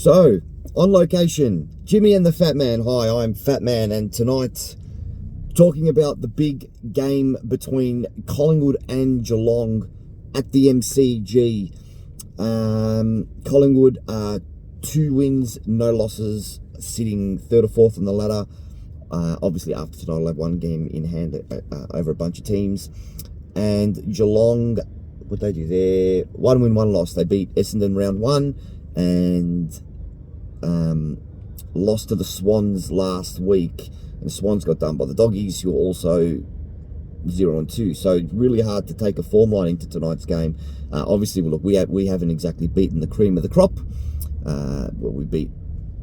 So, on location, Jimmy and the Fat Man. Hi, I'm Fat Man, and tonight, talking about the big game between Collingwood and Geelong at the MCG. Collingwood are 2 wins, no losses, sitting 3rd or 4th on the ladder. Obviously, after tonight, I'll have 1 game in hand over a bunch of teams. And Geelong, what they do there? 1 win, 1 loss. They beat Essendon round 1 and lost to the Swans last week. And the Swans got done by the Doggies, who are also 0-2. So really hard to take a form line into tonight's game. Obviously, well, look, we haven't exactly beaten the cream of the crop. We beat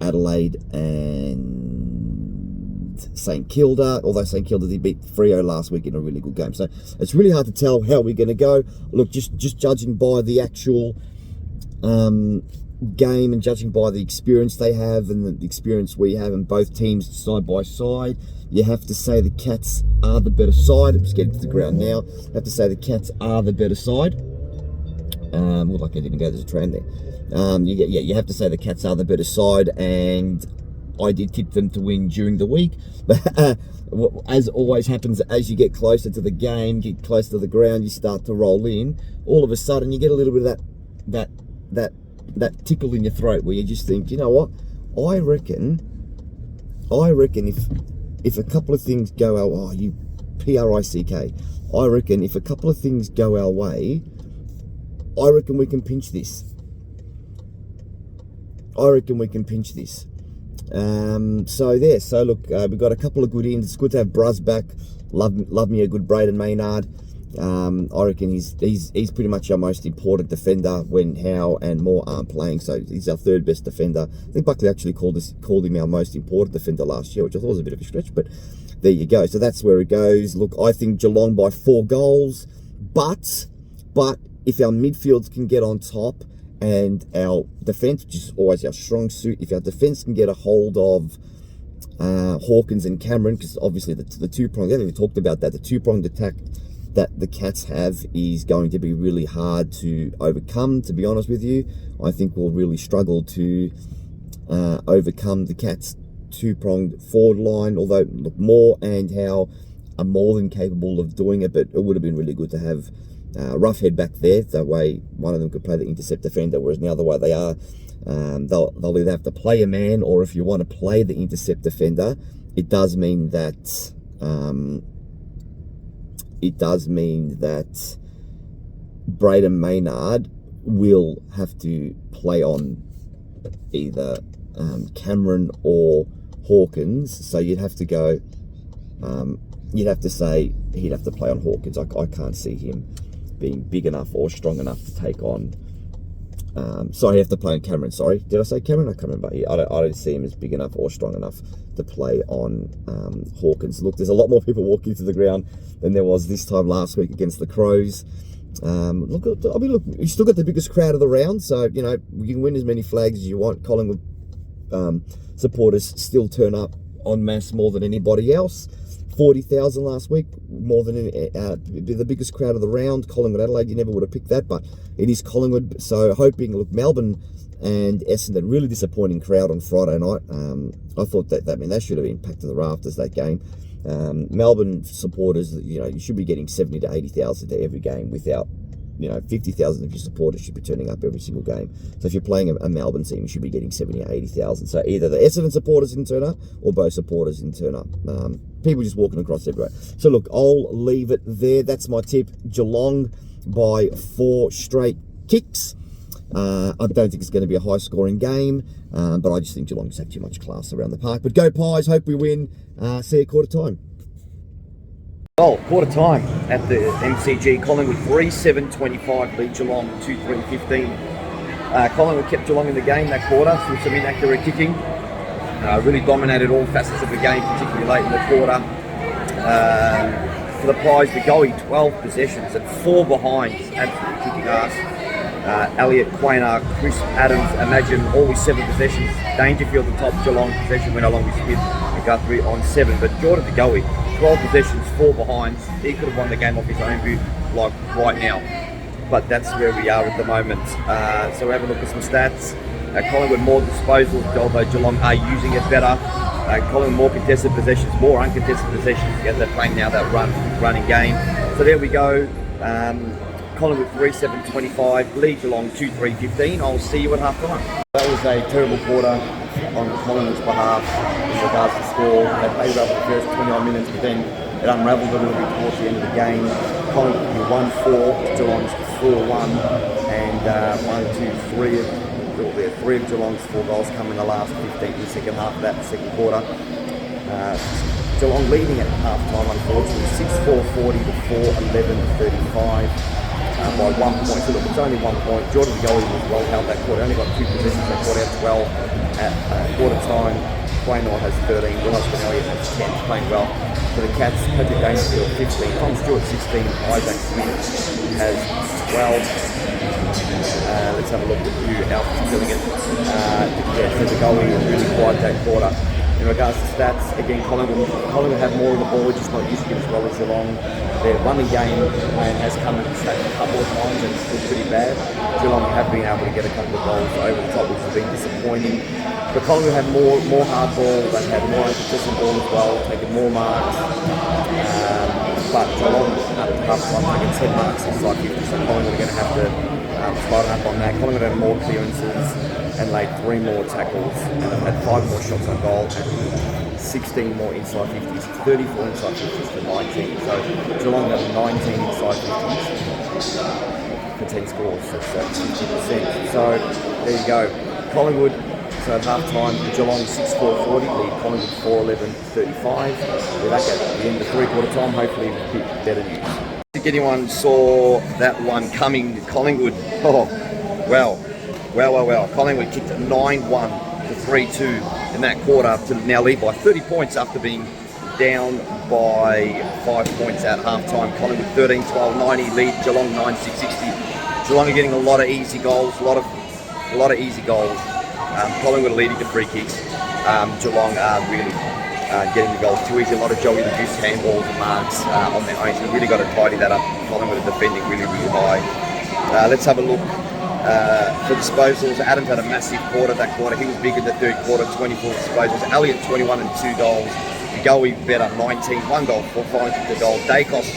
Adelaide and St Kilda, although St Kilda did beat Freo last week in a really good game. So it's really hard to tell how we're going to go. Look, just judging by the actual game and judging by the experience they have and the experience we have, and both teams side by side, you have to say the Cats are the better side. I'm just getting to the ground now. I have to say the Cats are the better side. Look like I didn't go, there's a tram there. You have to say the Cats are the better side, and I did tip them to win during the week. But as always happens, as you get closer to the game, get closer to the ground, you start to roll in. All of a sudden, you get a little bit of that tickle in your throat where you just think, you know what? I reckon if a couple of things go our you PRICK. I reckon if a couple of things go our way, I reckon we can pinch this. So there. So look, we've got a couple of good ins. It's good to have Bruz back. Love me a good Braden Maynard. I reckon he's pretty much our most important defender when Howe and Moore aren't playing. So he's our 3rd best defender. I think Buckley actually called him our most important defender last year, which I thought was a bit of a stretch, but there you go. So that's where it goes. Look, I think Geelong by 4 goals, but if our midfields can get on top and our defence, which is always our strong suit, if our defence can get a hold of Hawkins and Cameron, because obviously the two-pronged, I haven't even talked about that, the two-pronged attack that the Cats have is going to be really hard to overcome, to be honest with you. I think we'll really struggle to overcome the Cats' two-pronged forward line, although look, Moore and Howe are more than capable of doing it, but it would have been really good to have Roughhead back there. That way one of them could play the intercept defender, whereas now the way they are, they'll either have to play a man, or if you want to play the intercept defender, it does mean that Braden Maynard will have to play on either Cameron or Hawkins. So you'd have to go, you'd have to say he'd have to play on Hawkins. I can't see him being big enough or strong enough to take on. Sorry, you have to play on Cameron. Sorry, did I say Cameron? I can't remember. I don't see him as big enough or strong enough to play on Hawkins. Look, there's a lot more people walking to the ground than there was this time last week against the Crows. Look, you still got the biggest crowd of the round, so you know you can win as many flags as you want. Collingwood supporters still turn up en masse more than anybody else. 40,000 last week, more than the biggest crowd of the round. Collingwood, Adelaide, you never would have picked that, but it is Collingwood. So hoping, look, Melbourne and Essendon, really disappointing crowd on Friday night. I thought that they should have been packed to the rafters, that game. Melbourne supporters, you know, you should be getting 70 to 80,000 to every game without, 50,000 of your supporters should be turning up every single game. So if you're playing a Melbourne team, you should be getting 70 or 80,000. So either the Essendon supporters didn't turn up, or both supporters didn't turn up. People just walking across everywhere. So look, I'll leave it there. That's my tip. Geelong by 4 straight kicks. I don't think it's going to be a high-scoring game, but I just think Geelong just have too much class around the park. But go Pies, hope we win. See you quarter time. Well, quarter time at the MCG. Collingwood 3-7-25 beat Geelong 2-3-15. Collingwood kept Geelong in the game that quarter through some inaccurate kicking. Really dominated all facets of the game, particularly late in the quarter. For the Pies, the goalie 12 possessions at 4 behind, absolutely kicking ass. Elliott, Quaynor, Chris Adams, imagine all with 7 possessions. Dangerfield the top Geelong possession went along with Smith and Guthrie on 7. But Jordan De Goey, 12 possessions, 4 behinds. He could have won the game off his own boot, like right now. But that's where we are at the moment. So we'll have a look at some stats. Collingwood more disposals, although Geelong are using it better. Collingwood more contested possessions, more uncontested possessions, as they're playing now that running game. So there we go. Collingwood 3-7-25, lead Geelong 2-3-15. I'll see you at half time. That was a terrible quarter on Collingwood's behalf in regards to score. They played well for the first 29 minutes, but then it unravelled a little bit towards the end of the game. Collingwood 1-4, Geelong's 4-1, and 3 of Geelong's 4 goals come in the last 15 in the second half of that second quarter. Geelong leading at half time, unfortunately, 6-4-40 to 4-11-35 by 1 point. So look, it's only 1 point. Jordan Goey was well held that quarter, only got 2 possessions, they caught out 12 at quarter time. Waynor has 13, Will Elliott has 10, playing well. For the Cats, Patrick Dangerfield 15, Tom Stewart 16, Isaac Smith has 12. Let's have a look at who else is killing it. So Goey really quiet that quarter. In regards to stats, again, Collingwood have more of the ball, just not using it as well as Geelong. Their running game has come and stacked a couple of times and it's still pretty bad. Geelong have been able to get a couple of goals over the top, which has been disappointing. But Collingwood had more hard ball, they had more inconsistent ball as well, taking more marks. But Geelong at half time taking 10 marks inside 50, so Collingwood are going to have to slide up on that. Collingwood had more clearances and laid 3 more tackles and have had 5 more shots on goal and 16 more inside 50s, 34 inside 50s to 19. So Geelong had 19 inside 50s for 10 scores, so that's 50%. So there you go. Collingwood, so at half time, Geelong 6-4-40, lead Collingwood 4-11-35. We're back at the end of 3/4 time, hopefully a bit better news. I think anyone saw that one coming, Collingwood. Oh, well. Collingwood kicked 9-1 to 3-2 in that quarter to now lead by 30 points after being down by 5 points at half-time. Collingwood 13-12-90 lead, Geelong 9-6-60. Geelong are getting a lot of easy goals, a lot of easy goals. Collingwood are leading the free kicks. Geelong are really getting the goals too easy. A lot of Joey the Goose handballs and marks on their own. So we've really got to tidy that up. Collingwood are defending really high. Let's have a look. For disposals, Adams had a massive quarter that quarter. He was big in the third quarter, 24 disposals. Elliott 21 and 2 goals. Goey better, 19, 1 goal, 4 finds with the goal. Dacos,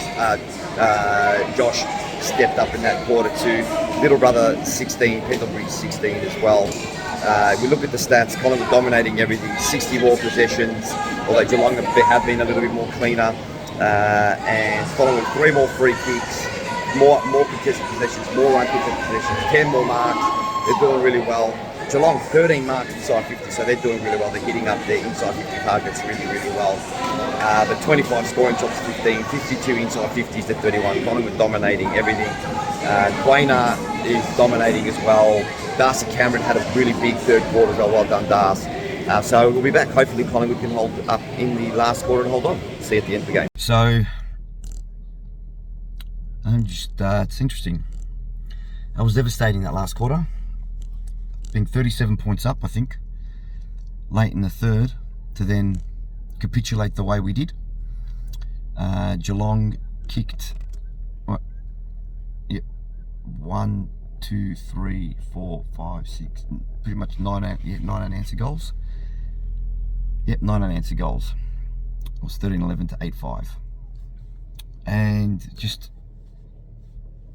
Josh stepped up in that quarter too. Little brother 16, Pendlebury 16 as well. We look at the stats, Collingwood dominating everything, 60 more possessions, although Geelong have been a little bit more cleaner. And following 3 more free kicks, more contested possessions, more uncontested possessions, 10 more marks. They're doing really well. Geelong 13 marks inside 50, so they're doing really well. They're hitting up their inside 50 targets really well. But 25 scoring shots to 15, 52 inside 50s to 31. Collingwood dominating everything. Waynor is dominating as well. Darcy Cameron had a really big third quarter as well. Well done, Darcy. So we'll be back. Hopefully Collingwood can hold up in the last quarter and hold on. See you at the end of the game. So, it's interesting. I was devastating that last quarter. Being 37 points up, I think, late in the third, to then capitulate the way we did. Geelong kicked, 1, 2, 3, 4, 5, 6, pretty much 9 unanswered goals. Yep, 9 unanswered goals. It was 13-11 to 8-5. And just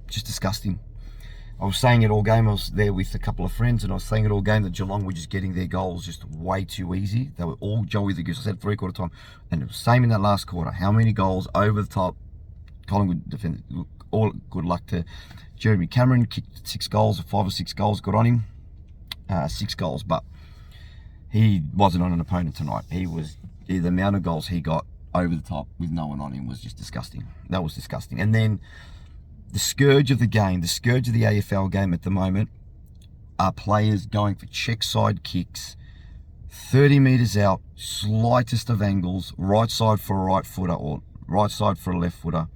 disgusting. I was saying it all game. I was there with a couple of friends, and I was saying it all game that Geelong were just getting their goals just way too easy. They were all Joey the Goose. I said 3/4 time, and it was same in that last quarter. How many goals over the top? Collingwood defended. All good luck to Jeremy Cameron. Kicked 6 goals, or 5 or 6 goals. Got on him, 6 goals, but he wasn't on an opponent tonight. The amount of goals he got over the top with no one on him was just disgusting. That was disgusting. And then the scourge of the game, the scourge of the AFL game at the moment, are players going for check side kicks, 30 metres out, slightest of angles, right side for a right footer or right side for a left footer,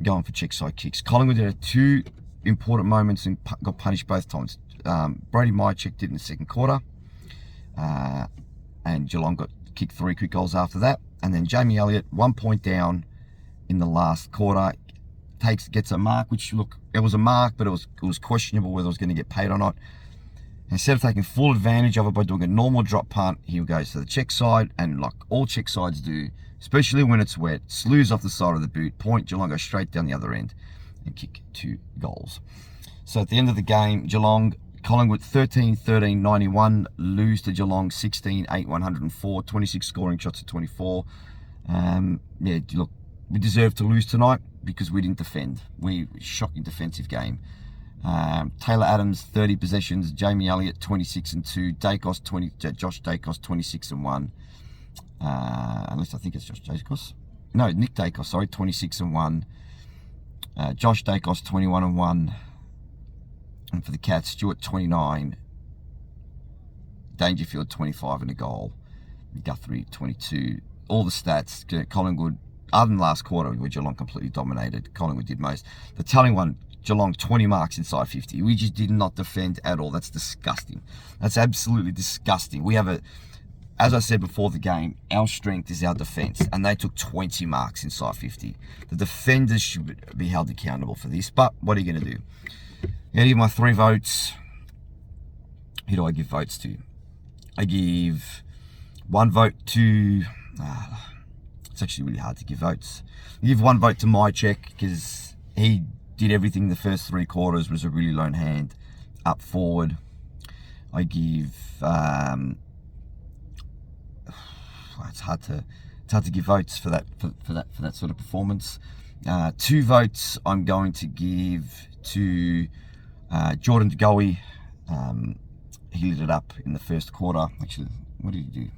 going for check side kicks. Collingwood had 2 important moments and got punished both times. Brody Mychek did in the second quarter, and Geelong got kicked 3 quick goals after that. And then Jamie Elliott, 1 point down in the last quarter, gets a mark, which, look, it was a mark, but it was questionable whether it was going to get paid or not. Instead of taking full advantage of it by doing a normal drop punt, he goes to the check side, and like all check sides do, especially when it's wet, slews off the side of the boot, point, Geelong goes straight down the other end and kick 2 goals. So at the end of the game, Geelong, Collingwood 13-13-91, lose to Geelong 16-8-104, 26 scoring shots at 24. Yeah, look, we deserve to lose tonight because we didn't defend. Shocking defensive game. Taylor Adams 30 possessions, Jamie Elliott 26 and 2, Josh Dacos 26 and 1. Unless I think it's Josh Dacos. No, Nick Dacos, sorry, 26 and 1. Josh Dacos 21 and 1. And for the Cats, Stewart 29, Dangerfield 25 and a goal, Guthrie 22. All the stats, Collingwood, other than last quarter where Geelong completely dominated, Collingwood did most. The telling one, Geelong 20 marks inside 50. We just did not defend at all. That's disgusting. That's absolutely disgusting. We have as I said before the game, our strength is our defence, and they took 20 marks inside 50. The defenders should be held accountable for this, but what are you going to do? I'm going to give my 3 votes. Who do I give votes to? I give 1 vote to... it's actually really hard to give votes. I give 1 vote to Mycheck because he did everything the first 3 quarters, was a really lone hand up forward. I give... it's hard to give votes for that sort of performance. 2 votes I'm going to give to Jordan De Goey. He lit it up in the first quarter. Actually, what did he do?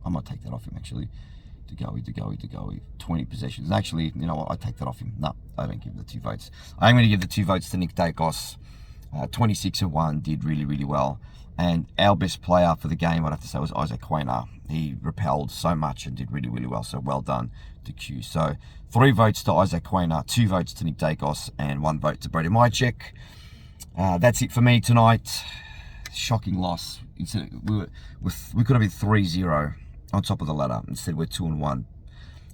I might take that off him actually. De Goey, 20 possessions. Actually, you know what? I take that off him. No, I don't give the 2 votes. I'm going to give the 2 votes to Nick Dacos. 26 and 1, did really, really well. And our best player for the game, I'd have to say, was Isaac Quaynor. He repelled so much and did really, really well. So well done to Q. So 3 votes to Isaac Quaynor, 2 votes to Nick Dacos, and 1 vote to Brady Mycheck. That's it for me tonight. Shocking loss. We could have been 3-0 on top of the ladder. Instead, we're 2-1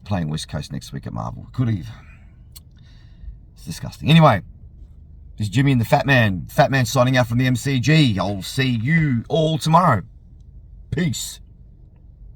playing West Coast next week at Marvel. Could have. It's disgusting. Anyway, this is Jimmy and the Fat Man. Fat Man signing out from the MCG. I'll see you all tomorrow. Peace.